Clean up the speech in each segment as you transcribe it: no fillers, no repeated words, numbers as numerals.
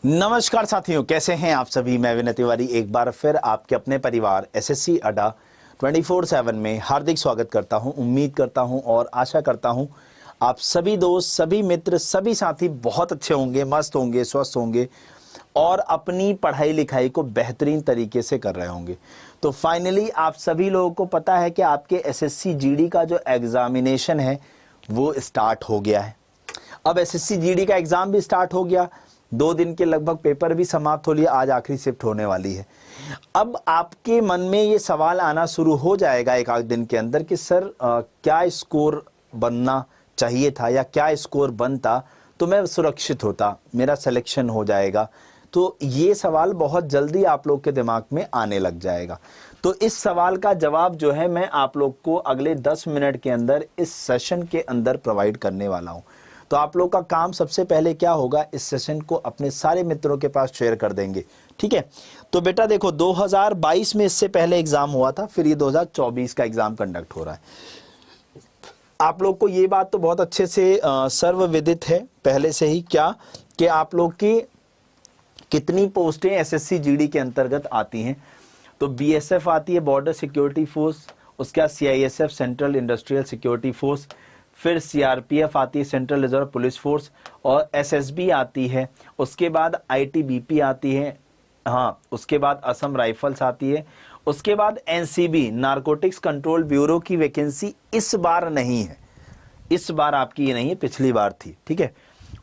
नमस्कार साथियों, कैसे हैं आप सभी। मैं विनय तिवारी एक बार फिर आपके अपने परिवार एसएससी अड्डा 24/7 में हार्दिक स्वागत करता हूं। उम्मीद करता हूं और आशा करता हूं आप सभी दोस्त, सभी मित्र, सभी साथी बहुत अच्छे होंगे, मस्त होंगे, स्वस्थ होंगे और अपनी पढ़ाई लिखाई को बेहतरीन तरीके से कर रहे होंगे। तो फाइनली आप सभी लोगों को पता है कि आपके एसएससी जीडी का जो एग्जामिनेशन है वो स्टार्ट हो गया है। अब एसएससी जीडी का एग्जाम भी स्टार्ट हो गया, 2 दिन के लगभग पेपर भी समाप्त हो लिए, आज आखिरी शिफ्ट होने वाली है। अब आपके मन में ये सवाल आना शुरू हो जाएगा एक आध दिन के अंदर कि सर क्या स्कोर बनना चाहिए था या क्या स्कोर बनता तो मैं सुरक्षित होता, मेरा सिलेक्शन हो जाएगा। तो ये सवाल बहुत जल्दी आप लोग के दिमाग में आने लग जाएगा। तो इस सवाल का जवाब जो है मैं आप लोग को अगले 10 मिनट के अंदर इस सेशन के अंदर प्रोवाइड करने वाला हूं। तो आप लोग का काम सबसे पहले क्या होगा, इस सेशन को अपने सारे मित्रों के पास शेयर कर देंगे, ठीक है। तो बेटा देखो, 2022 में इससे पहले एग्जाम हुआ था, फिर ये 2024 का एग्जाम कंडक्ट हो रहा है। आप लोग को ये बात तो बहुत अच्छे से सर्वविदित है पहले से ही क्या कि आप लोग की कितनी पोस्टें एसएससी जीडी के अंतर्गत आती हैं। तो बीएसएफ आती है, बॉर्डर सिक्योरिटी फोर्स, उसके बाद CISF central industrial security force, फिर सीआरपीएफ आती है सेंट्रल रिजर्व पुलिस फोर्स, और एसएसबी आती है, उसके बाद आईटीबीपी आती है, हाँ उसके बाद असम राइफल्स आती है, उसके बाद एनसीबी नारकोटिक्स कंट्रोल ब्यूरो की वैकेंसी इस बार नहीं है, इस बार आपकी ये नहीं है, पिछली बार थी, ठीक है।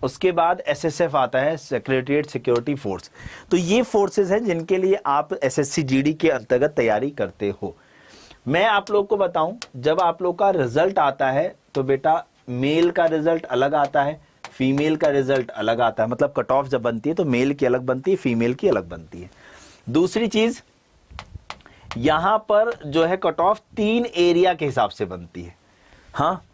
उसके बाद एसएसएफ आता है, सेक्रेटरीट सिक्योरिटी फोर्स। तो ये फोर्सेस हैं जिनके लिए आप एसएससी जीडी के अंतर्गत तैयारी करते हो। मैं आप लोग को बताऊं, जब आप लोग का रिजल्ट आता है तो बेटा मेल का रिजल्ट अलग आता है, फीमेल का रिजल्ट अलग आता है। मतलब कट ऑफ जब बनती है तो मेल की अलग बनती है, फीमेल की अलग बनती है। दूसरी चीज, यहां पर जो है कट ऑफ 3 एरिया के हिसाब से बनती है। हाँ,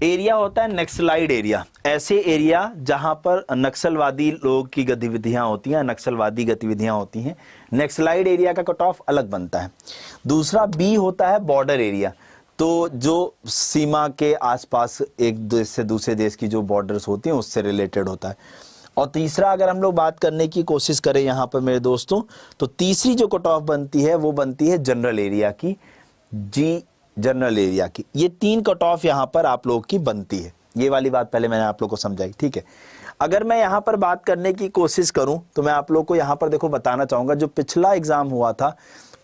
एरिया होता है नक्सलाइड एरिया, ऐसे एरिया जहां पर नक्सलवादी लोगों की गतिविधियां होती हैं, नक्सलवादी गतिविधियां होती हैं, नक्सलाइड एरिया का कट ऑफ अलग बनता है। दूसरा बी होता है बॉर्डर एरिया, तो जो सीमा के आसपास एक देश से दूसरे देश की जो बॉर्डर्स होती हैं उससे रिलेटेड होता है। और तीसरा अगर हम लोग बात करने की कोशिश करें यहाँ पर मेरे दोस्तों, तो तीसरी जो कट ऑफ बनती है वो बनती है जनरल एरिया की, जी जनरल एरिया की। ये 3 कट ऑफ यहाँ पर आप लोग की बनती है। ये वाली बात पहले मैंने आप लोग को समझाई, ठीक है। अगर मैं यहाँ पर बात करने की कोशिश करूं तो मैं आप लोग को यहाँ पर देखो बताना चाहूंगा, जो पिछला एग्जाम हुआ था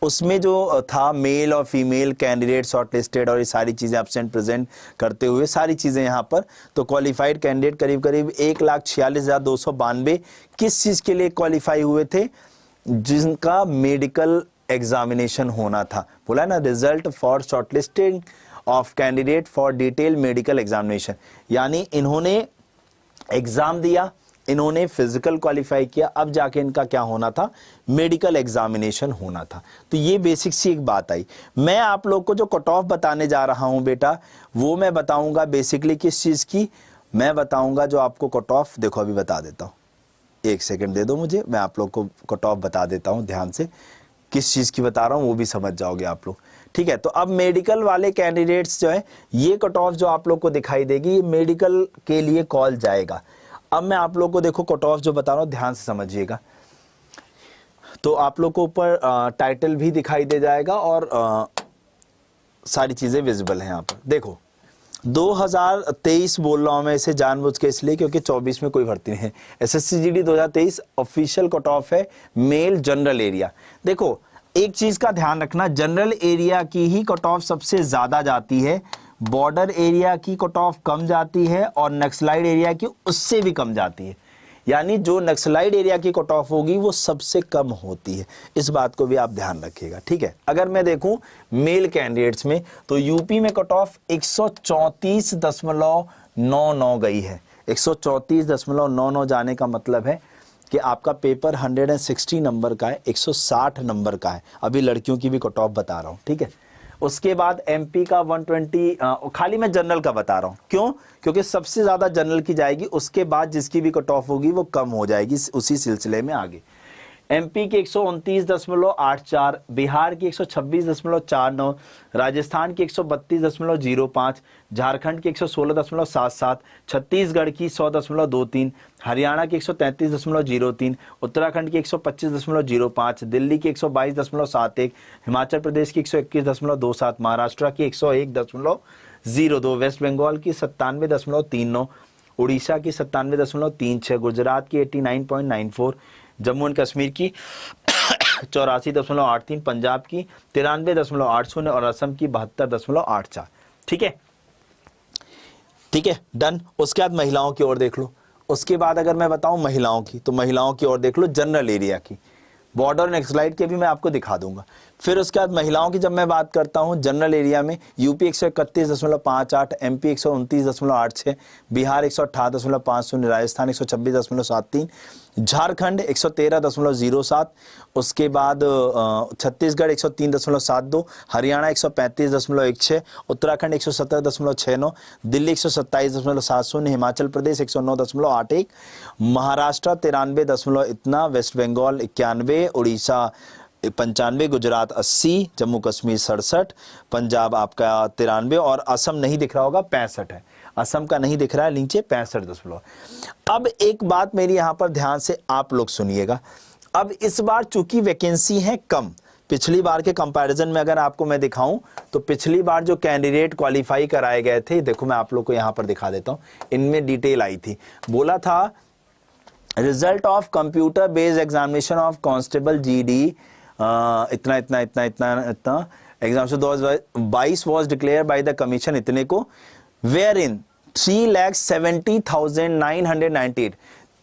उसमें जो था मेल और फीमेल कैंडिडेट शॉर्ट लिस्टेड और ये सारी चीजें एब्सेंट प्रेजेंट करते हुए सारी चीजें यहाँ पर, तो क्वालिफाइड कैंडिडेट करीब करीब 1,46,292 किस चीज के लिए क्वालिफाई हुए थे, जिनका मेडिकल एग्जामिनेशन होना था। बोला ना, result for shortlisting of candidate for detail medical examination, यानी इन्होंने एग्जाम दिया, इन्होंने फिजिकल क्वालिफाई किया, अब जाके इनका क्या होना था, मेडिकल एग्जामिनेशन होना था। तो ये बेसिक सी एक बात आई। मैं आप लोग को जो कट ऑफ बताने जा रहा हूं बेटा, वो मैं बताऊंगा बेसिकली किस चीज की, मैं बताऊंगा जो आपको कट ऑफ, देखो अभी बता देता हूं, 1 सेकेंड दे दो मुझे, मैं आप लोग को कट ऑफ बता देता हूं, ध्यान से किस चीज की बता रहा हूं वो भी समझ जाओगे आप लोग, ठीक है। तो अब मेडिकल वाले कैंडिडेट्स जो है, ये कट ऑफ जो आप लोग को दिखाई देगी, ये मेडिकल के लिए कॉल जाएगा। अब मैं आप लोग को देखो कट ऑफ जो बता रहा हूं ध्यान से समझिएगा। तो आप लोग को ऊपर टाइटल भी दिखाई दे जाएगा और सारी चीजें विजिबल हैं यहाँ पर। देखो 2023 बोल रहा हूं मैं इसे जानबूझ के इसलिए क्योंकि 24 में कोई भर्ती नहीं है। SSC GD 2023 official cut off है मेल जनरल एरिया। देखो एक चीज का ध्यान रखना, जनरल एरिया की ही कट ऑफ सबसे ज्यादा जाती है, बॉर्डर एरिया की कट ऑफ कम जाती है और नक्सलाइड एरिया की उससे भी कम जाती है। यानी जो नक्सलाइड एरिया की कट ऑफ होगी वो सबसे कम होती है, इस बात को भी आप ध्यान रखिएगा, ठीक है। अगर मैं देखूं मेल कैंडिडेट्स में तो यूपी में कट ऑफ 134.99 गई है। 134.99 जाने का मतलब है कि आपका पेपर 160 नंबर का है, 160 नंबर का है। अभी लड़कियों की भी कट ऑफ बता रहा हूं, ठीक है। उसके बाद एमपी का 120, खाली मैं जनरल का बता रहा हूं, क्यों, क्योंकि सबसे ज्यादा जनरल की जाएगी, उसके बाद जिसकी भी कट ऑफ होगी वो कम हो जाएगी उसी सिलसिले में आगे। एमपी की 129.84, बिहार की 126.49, राजस्थान की 132.05, झारखंड की 116.77, छत्तीसगढ़ की 100.23, हरियाणा की 133.03, उत्तराखंड की 125.05, दिल्ली की 122.71, हिमाचल प्रदेश की 121.27, महाराष्ट्र की 101.02, वेस्ट बंगाल की 97.39, उड़ीसा की 97.36, गुजरात की 89.94, जम्मू एंड कश्मीर की 84.83, पंजाब की 93.80 और असम की 72.84। ठीक है, ठीक है, डन। उसके बाद महिलाओं की ओर देख लो। उसके बाद अगर मैं बताऊं महिलाओं की, तो महिलाओं की ओर देख लो जनरल एरिया की, बॉर्डर नेक्स्ट स्लाइड के भी मैं आपको दिखा दूंगा। फिर उसके बाद महिलाओं की जब मैं बात करता हूं जनरल एरिया में, यूपी 131.58, एमपी 129.86, बिहार 168.50, राजस्थान 126.73, झारखंड 113.07, उसके बाद छत्तीसगढ़ 103.72, हरियाणा 135.16, उत्तराखंड 117.69, दिल्ली 127.70, हिमाचल प्रदेश 109.81, महाराष्ट्र 93 इतना, वेस्ट बंगाल 91, उड़ीसा 95, गुजरात 80, जम्मू कश्मीर 67, पंजाब आपका 93 और असम नहीं दिख रहा होगा 65 है, असम का नहीं दिख रहा है नीचे 65. अब एक बात मेरी यहां पर ध्यान से आप लोग सुनिएगा। अब इस बार चूंकि वैकेंसी है कम, पिछली बार के कंपैरिजन में अगर आपको मैं दिखाऊं तो पिछली बार जो कैंडिडेट क्वालिफाई कराए गए थे, देखो मैं आप लोग को यहां पर दिखा देता हूं, इनमें डिटेल आई थी। बोला था result of computer based examination of constable GD इतना इतना इतना इतना इतना एग्जाम से 2022 was declare by the commission इतने को, वेयर इन 3,70,998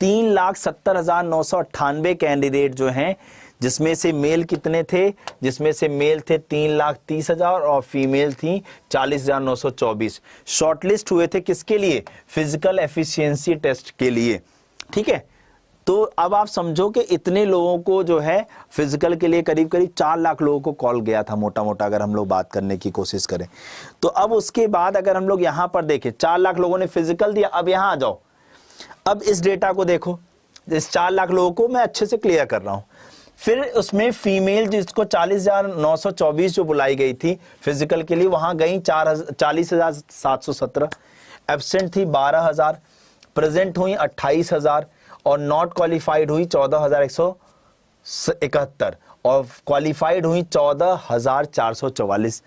3,70,998 कैंडिडेट जो हैं, जिसमें से मेल कितने थे, जिसमें से मेल थे 3,30,000 और फीमेल थी 40,924। शॉर्टलिस्ट हुए थे किसके लिए? फिजिकल एफिशिएंसी टेस्ट के लिए। ठीक है, तो अब आप समझो कि इतने लोगों को जो है फिजिकल के लिए करीब करीब 4 लाख लोगों को कॉल गया था मोटा मोटा, अगर हम लोग बात करने की कोशिश करें तो। अब उसके बाद अगर हम लोग यहां पर देखें 4 लाख लोगों ने फिजिकल दिया। अब यहां आ जाओ, अब इस डेटा को देखो, इस 4 लाख लोगों को मैं अच्छे से क्लियर कर रहा हूं। फिर उसमें फीमेल जिसको 40,924 जो बुलाई गई थी फिजिकल के लिए, वहां गई 40,717, एब्सेंट थी 12,000, प्रेजेंट हुई 28,000 और नॉट क्वालिफाइड हुई 14,171 और क्वालिफाइड हुई 14,444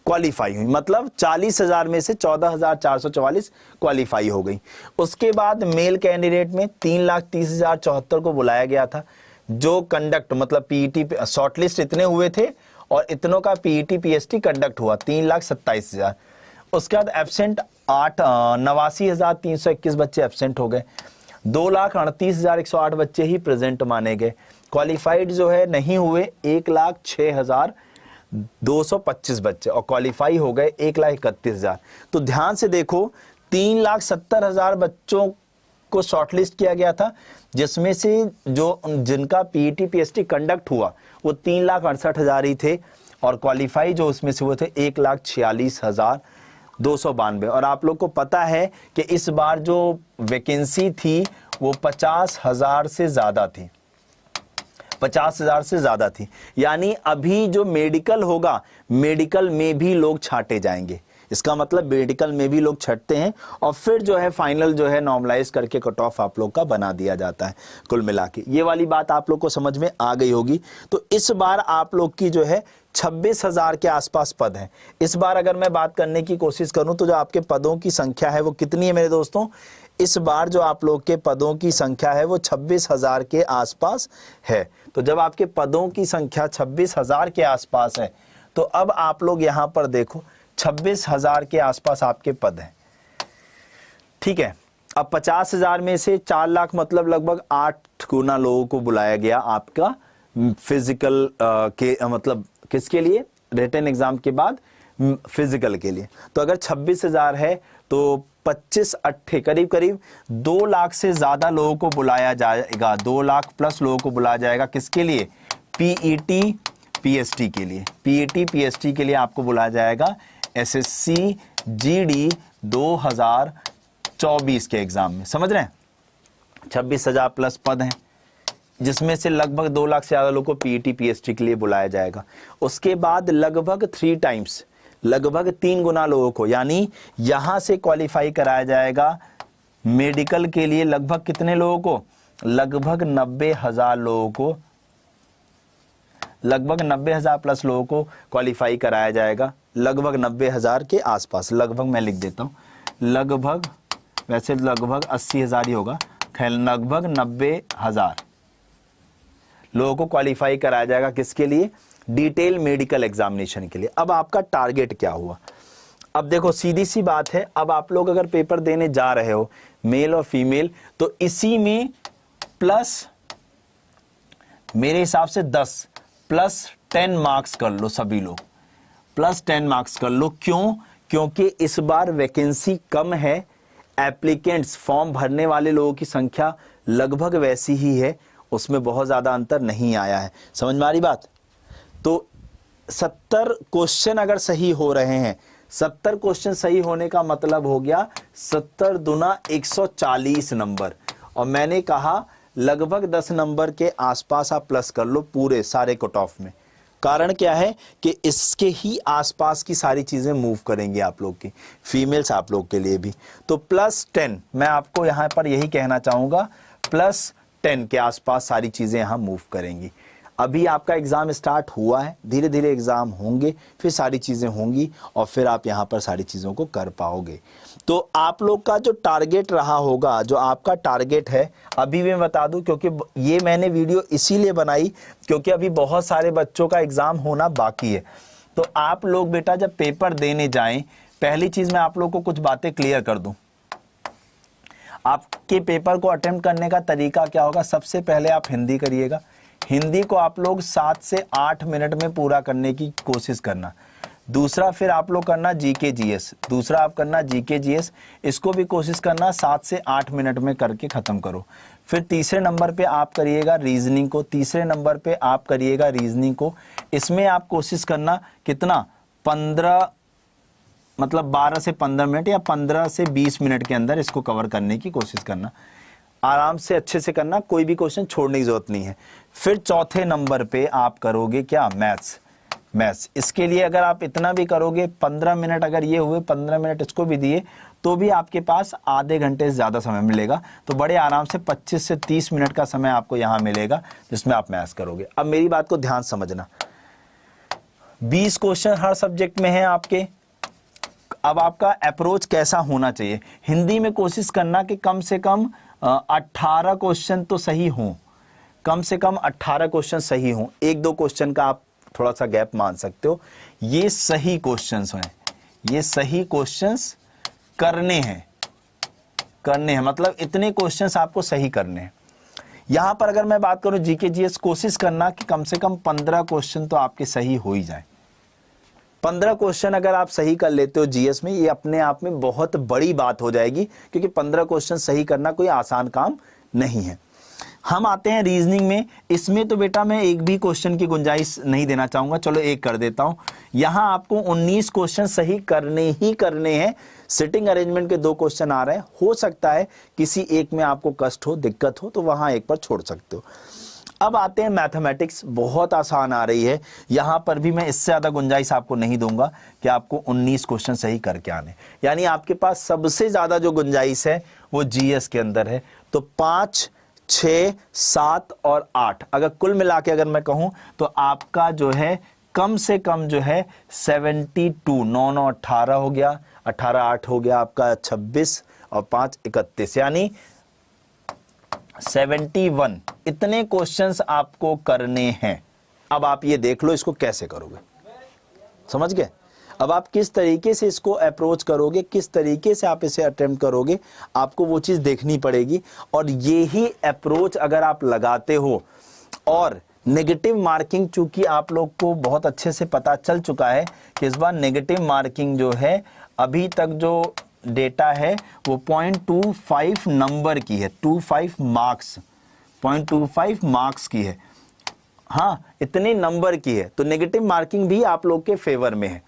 क्वालिफाई हुई, मतलब 40,000 में से 14,444 क्वालिफाई हो गई। उसके बाद मेल कैंडिडेट में 3,30,074 को बुलाया गया था, जो कंडक्ट मतलब पीईटी शॉर्टलिस्ट इतने हुए थे और इतनों का पीईटी पीएसटी कंडक्ट हुआ 3,27,000। उसके बाद एब्सेंट 89,321 बच्चे एब्सेंट हो गए, 2,38,108 बच्चे ही प्रेजेंट माने गए। क्वालिफाइड जो है नहीं हुए 1,06,225 बच्चे और क्वालिफाई हो गए 1,31,000। तो ध्यान से देखो 3,70,000 बच्चों को शॉर्टलिस्ट किया गया था, जिसमें से जो जिनका पीईटी पीएसटी कंडक्ट हुआ वो 3,68,000 ही थे और क्वालिफाई जो उसमें से हुए थे 1,46,292। और आप लोग को पता है कि इस बार जो वैकेंसी थी वो 50,000 से ज्यादा थी, 50,000 से ज्यादा थी। यानी अभी जो मेडिकल होगा, मेडिकल में भी लोग छांटे जाएंगे। इसका मतलब मेडिकल में भी लोग छटते हैं और फिर जो है फाइनल जो है नॉर्मलाइज करके कट ऑफ आप लोग का बना दिया जाता है। कुल मिला के ये वाली बात आप लोग को समझ में आ गई होगी। तो इस बार आप लोग की जो है 26,000 के आसपास पद हैं। इस बार अगर मैं बात करने की कोशिश करूं तो जो आपके पदों की संख्या है वो कितनी है मेरे दोस्तों? इस बार जो आप लोग के पदों की संख्या है वो 26,000 के आसपास है। तो जब आपके पदों की संख्या 26,000 के आसपास है तो अब आप लोग यहां पर देखो 26,000 के आसपास आपके पद हैं। ठीक है, अब 50,000 में से 4 लाख मतलब लगभग 8 गुना लोगों को बुलाया गया आपका फिजिकल के मतलब किसके लिए? रिटन एग्जाम के बाद फिजिकल के लिए। तो अगर 26,000 है तो 25 करीब करीब 2 लाख से ज्यादा लोगों को बुलाया जाएगा, 2 लाख प्लस लोगों को बुलाया जाएगा। किसके लिए? पीईटी पीएसटी के लिए। पीईटी पीएसटी के लिए आपको बुलाया जाएगा एसएससी जीडी 2024 के एग्जाम में। समझ रहे हैं? 26,000 प्लस पद हैं, जिसमें से लगभग 2 लाख से ज़्यादा लोगों को पीईटी पीएचडी के लिए बुलाया जाएगा। उसके बाद लगभग 3 टाइम्स, लगभग 3 गुना लोगों को, यानी यहाँ से क्वालिफाई कराया जाएगा मेडिकल के लिए। लगभग कितने लोगों को? लगभग 90,000 लोगों को, लगभग 90,000 प्लस लोगों को क्वालिफाई कराया जाएगा। लगभग 90,000 के आसपास, लगभग मैं लिख देता हूँ, लगभग, वैसे लगभग 80,000 ही होगा, खैर लगभग 90,000 लोगों को क्वालिफाई कराया जाएगा। किसके लिए? डिटेल मेडिकल एग्जामिनेशन के लिए। अब आपका टारगेट क्या हुआ? अब देखो सीधी सी बात है, अब आप लोग अगर पेपर देने जा रहे हो मेल और फीमेल, तो इसी में प्लस मेरे हिसाब से 10 प्लस 10 मार्क्स कर लो सभी लोग, प्लस 10 मार्क्स कर लो। क्यों? क्योंकि इस बार वैकेंसी कम है, एप्लीकेंट्स फॉर्म भरने वाले लोगों की संख्या लगभग वैसी ही है, उसमें बहुत ज़्यादा अंतर नहीं आया है। समझ में आ रही बात? तो 70 क्वेश्चन अगर सही हो रहे हैं, 70 क्वेश्चन सही होने का मतलब हो गया 70 दूना 140 नंबर, और मैंने कहा लगभग 10 नंबर के आसपास आप प्लस कर लो पूरे सारे कट ऑफ में। कारण क्या है कि इसके ही आसपास की सारी चीजें मूव करेंगी आप लोग की, फीमेल्स आप लोग के लिए भी। तो प्लस 10, मैं आपको यहां पर यही कहना चाहूंगा, प्लस 10 के आसपास सारी चीजें यहां मूव करेंगी। अभी आपका एग्जाम स्टार्ट हुआ है, धीरे धीरे एग्जाम होंगे, फिर सारी चीजें होंगी और फिर आप यहां पर सारी चीजों को कर पाओगे। तो आप लोग का जो टारगेट रहा होगा, जो आपका टारगेट है, अभी मैं बता दूं, क्योंकि ये मैंने वीडियो इसीलिए बनाई क्योंकि अभी बहुत सारे बच्चों का एग्जाम होना बाकी है। तो आप लोग बेटा जब पेपर देने जाएं, पहली चीज मैं आप लोग को कुछ बातें क्लियर कर दूं। आपके पेपर को अटेम्प्ट करने का तरीका क्या होगा? सबसे पहले आप हिंदी करिएगा। हिंदी को आप लोग 7 से 8 मिनट में पूरा करने की कोशिश करना। दूसरा फिर आप लोग करना जीके जीएस, दूसरा आप करना जीके जीएस, इसको भी कोशिश करना 7 से 8 मिनट में करके खत्म करो। फिर तीसरे नंबर पे आप करिएगा रीजनिंग को, तीसरे नंबर पे आप करिएगा रीजनिंग को। इसमें आप कोशिश करना कितना, 15 मतलब 12 से 15 मिनट या 15 से 20 मिनट के अंदर इसको कवर करने की कोशिश करना। आराम से अच्छे से करना, कोई भी क्वेश्चन छोड़ने की जरूरत नहीं है। फिर चौथे नंबर पे आप करोगे क्या, मैथ्स। मैथ्स इसके लिए अगर आप इतना भी करोगे, 15 मिनट अगर ये हुए, 15 मिनट इसको भी दिए, तो भी आपके पास आधे घंटे से ज्यादा समय मिलेगा। तो बड़े आराम से 25 से 30 मिनट का समय आपको यहां मिलेगा जिसमें आप मैथ्स करोगे। अब मेरी बात को ध्यान समझना, 20 क्वेश्चन हर सब्जेक्ट में है आपके। अब आपका अप्रोच कैसा होना चाहिए? हिंदी में कोशिश करना कि कम से कम 18 क्वेश्चन तो सही हों, कम से कम 18 क्वेश्चन सही हों। 1-2 क्वेश्चन का आप थोड़ा सा गैप मान सकते हो। ये सही क्वेश्चंस हैं, ये सही क्वेश्चंस करने हैं, मतलब इतने क्वेश्चंस आपको सही करने हैं। यहां पर अगर मैं बात करूं जीके जीएस, कोशिश करना कि कम से कम 15 क्वेश्चन तो आपके सही हो ही जाए। 15 क्वेश्चन अगर आप सही कर लेते हो जीएस में, ये अपने आप में बहुत बड़ी बात हो जाएगी, क्योंकि 15 क्वेश्चन सही करना कोई आसान काम नहीं है। हम आते हैं रीजनिंग में। इसमें तो बेटा मैं एक भी क्वेश्चन की गुंजाइश नहीं देना चाहूंगा, चलो एक कर देता हूं। यहां आपको 19 क्वेश्चन सही करने ही करने हैं। सिटिंग अरेंजमेंट के 2 क्वेश्चन आ रहे हैं, हो सकता है किसी एक में आपको कष्ट हो, दिक्कत हो, तो वहां एक पर छोड़ सकते हो। अब आते हैं मैथमेटिक्स, बहुत आसान आ रही है। यहां पर भी मैं इससे ज्यादा गुंजाइश आपको नहीं दूंगा कि आपको 19 क्वेश्चन सही करके आने, यानी आपके पास सबसे ज्यादा जो गुंजाइश है वो जीएस के अंदर है। तो 5, 6, 7 और 8 अगर कुल मिला के अगर मैं कहूं तो आपका जो है कम से कम जो है 72, 9 18 हो गया, 18 8 हो गया आपका 26 और 5 31, यानी 71 इतने क्वेश्चंस आपको करने हैं। अब आप ये देख लो इसको कैसे करोगे, समझ गए? अब आप किस तरीके से इसको अप्रोच करोगे, किस तरीके से आप इसे अटेम्प्ट करोगे, आपको वो चीज देखनी पड़ेगी। और ये ही अप्रोच अगर आप लगाते हो, और नेगेटिव मार्किंग चूंकि आप लोग को बहुत अच्छे से पता चल चुका है कि इस बार नेगेटिव मार्किंग जो है अभी तक जो डेटा है वो 0.25 नंबर की है, 25 मार्क्स, 0.25 मार्क्स की है। हाँ, इतने नंबर की है, तो नेगेटिव मार्किंग भी आप लोग के फेवर में है।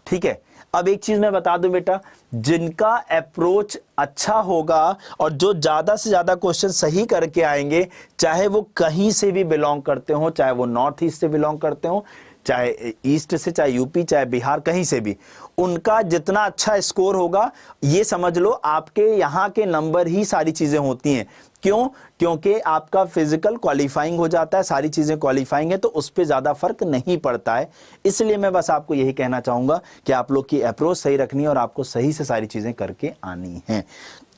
ठीक है। अब एक चीज मैं बता दूं बेटा, जिनका अप्रोच अच्छा होगा और जो ज्यादा से ज्यादा क्वेश्चन सही करके आएंगे, चाहे वो कहीं से भी बिलोंग करते हो, चाहे वो नॉर्थ ईस्ट से बिलोंग करते हो, चाहे ईस्ट से, चाहे यूपी, चाहे बिहार, कहीं से भी, उनका जितना अच्छा स्कोर होगा, ये समझ लो आपके यहाँ के नंबर ही सारी चीजें होती हैं। क्यों? क्योंकि आपका फिजिकल क्वालिफाइंग हो जाता है, सारी चीजें क्वालिफाइंग है, तो उस पर ज्यादा फर्क नहीं पड़ता है। इसलिए मैं बस आपको यही कहना चाहूंगा कि आप लोग की अप्रोच सही रखनी है और आपको सही से सारी चीजें करके आनी है।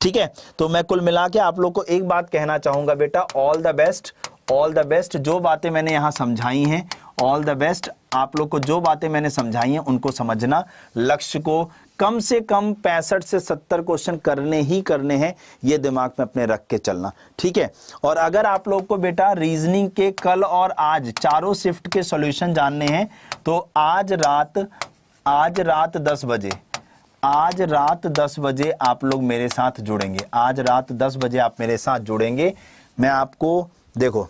ठीक है, तो मैं कुल मिला के आप लोग को एक बात कहना चाहूंगा बेटा, all the best, all the best. जो बातें मैंने यहां समझाई हैं, ऑल द बेस्ट। आप लोग को जो बातें मैंने समझाई हैं उनको समझना, लक्ष्य को कम से कम 65 से 70 क्वेश्चन करने ही करने हैं, ये दिमाग में अपने रख के चलना। ठीक है, और अगर आप लोग को बेटा रीजनिंग के कल और आज चारों शिफ्ट के सॉल्यूशन जानने हैं, तो आज रात 10 बजे, आज रात 10 बजे आप लोग मेरे साथ जुड़ेंगे। आज रात 10 बजे आप मेरे साथ जुड़ेंगे। मैं आपको देखो,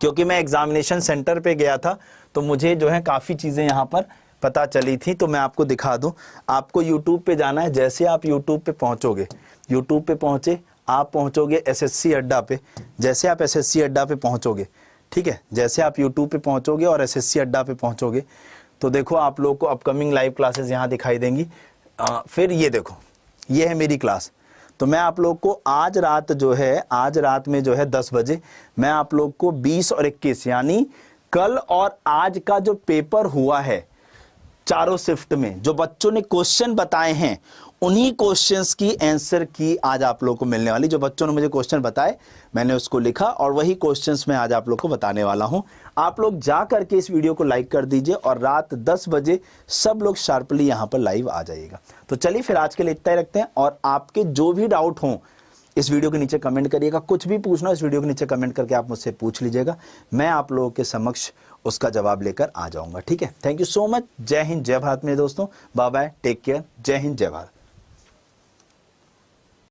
क्योंकि मैं एग्जामिनेशन सेंटर पे गया था तो मुझे जो है काफ़ी चीज़ें यहाँ पर पता चली थी, तो मैं आपको दिखा दूँ। आपको YouTube पे जाना है। जैसे आप YouTube पे पहुँचोगे, YouTube पे पहुँचे, आप पहुँचोगे SSC अड्डा पे। जैसे आप SSC अड्डा पे पहुँचोगे, ठीक है, जैसे आप YouTube पे पहुँचोगे और SSC अड्डा पे पहुँचोगे, तो देखो आप लोग को अपकमिंग लाइव क्लासेस यहाँ दिखाई देंगी। फिर ये देखो, ये है मेरी क्लास। तो मैं आप लोग को आज रात जो है, आज रात में जो है 10 बजे मैं आप लोग को 20 और 21 यानी कल और आज का जो पेपर हुआ है चारों शिफ्ट में, जो बच्चों ने क्वेश्चन बताए हैं, उन्हीं क्वेश्चंस की आंसर की आज आप लोग को मिलने वाली। जो बच्चों ने मुझे क्वेश्चन बताए मैंने उसको लिखा और वही क्वेश्चंस मैं आज आप लोग को बताने वाला हूं। आप लोग जा करके इस वीडियो को लाइक कर दीजिए और रात 10 बजे सब लोग शार्पली यहां पर लाइव आ जाइएगा। तो चलिए फिर आज के लिए इतना ही रखते हैं, और आपके जो भी डाउट हों इस वीडियो के नीचे कमेंट करिएगा। कुछ भी पूछना इस वीडियो के नीचे कमेंट करके आप मुझसे पूछ लीजिएगा, मैं आप लोगों के समक्ष उसका जवाब लेकर आ जाऊंगा। ठीक है, थैंक यू सो मच। जय हिंद, जय भारत मेरे दोस्तों। बाय बाय, टेक केयर, जय हिंद, जय भारत।